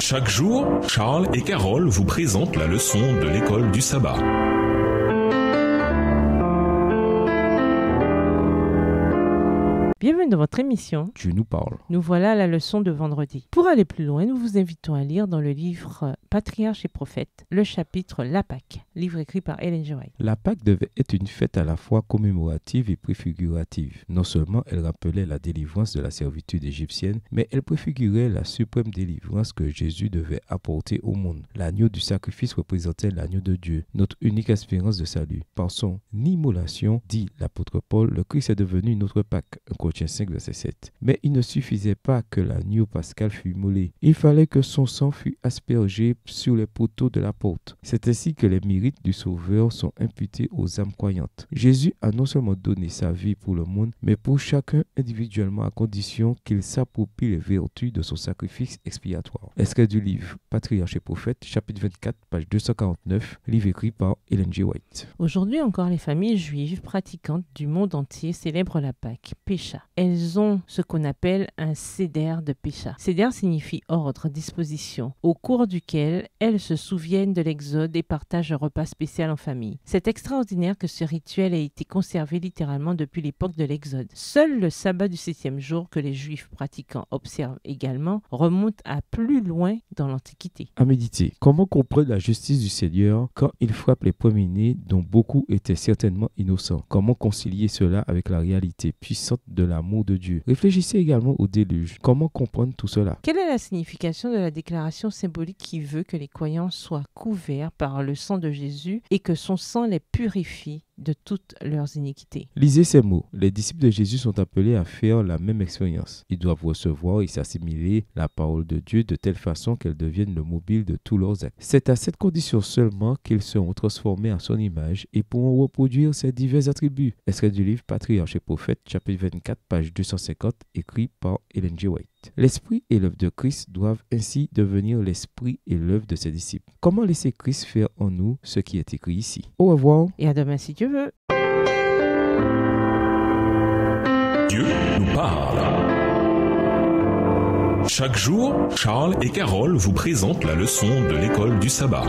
Chaque jour, Charles et Carole vous présentent la leçon de l'école du sabbat. Bienvenue dans votre émission. Dieu nous parle. Nous voilà à la leçon de vendredi. Pour aller plus loin, nous vous invitons à lire dans le livre Patriarches et prophètes, le chapitre La Pâque, livre écrit par Ellen G. White. La Pâque devait être une fête à la fois commémorative et préfigurative. Non seulement elle rappelait la délivrance de la servitude égyptienne, mais elle préfigurait la suprême délivrance que Jésus devait apporter au monde. L'agneau du sacrifice représentait l'agneau de Dieu, notre unique espérance de salut. Par son immolation, dit l'apôtre Paul, le Christ est devenu notre Pâque. 1 Corinthiens 5, verset 7. Mais il ne suffisait pas que l'agneau pascal fût immolé. Il fallait que son sang fût aspergé sur les poteaux de la porte. C'est ainsi que les mérites du Sauveur sont imputés aux âmes croyantes. Jésus a non seulement donné sa vie pour le monde, mais pour chacun individuellement à condition qu'il s'approprie les vertus de son sacrifice expiatoire. Extrait du livre Patriarches et prophètes, chapitre 24, page 249, livre écrit par Ellen G. White. Aujourd'hui encore, les familles juives pratiquantes du monde entier célèbrent la Pâque, Pécha. Elles ont ce qu'on appelle un seder de Pécha. Seder signifie ordre, disposition, au cours duquel elles se souviennent de l'Exode et partagent un repas spécial en famille. C'est extraordinaire que ce rituel ait été conservé littéralement depuis l'époque de l'Exode. Seul le sabbat du 7e jour, que les juifs pratiquants observent également, remonte à plus loin dans l'Antiquité. À méditer. Comment comprendre la justice du Seigneur quand il frappe les premiers-nés dont beaucoup étaient certainement innocents? Comment concilier cela avec la réalité puissante de l'amour de Dieu? Réfléchissez également au déluge. Comment comprendre tout cela? Quelle est la signification de la déclaration symbolique qui veut que les croyants soient couverts par le sang de Jésus et que son sang les purifie de toutes leurs iniquités? Lisez ces mots. Les disciples de Jésus sont appelés à faire la même expérience. Ils doivent recevoir et s'assimiler la parole de Dieu de telle façon qu'elle devienne le mobile de tous leurs actes. C'est à cette condition seulement qu'ils seront transformés à son image et pourront reproduire ses divers attributs. Extrait du livre Patriarches et prophètes, chapitre 24, page 250, écrit par Ellen G. White. L'esprit et l'œuvre de Christ doivent ainsi devenir l'esprit et l'œuvre de ses disciples. Comment laisser Christ faire en nous ce qui est écrit ici? Au revoir. Et à demain si Dieu veut. Dieu nous parle. Chaque jour, Charles et Carole vous présentent la leçon de l'école du sabbat.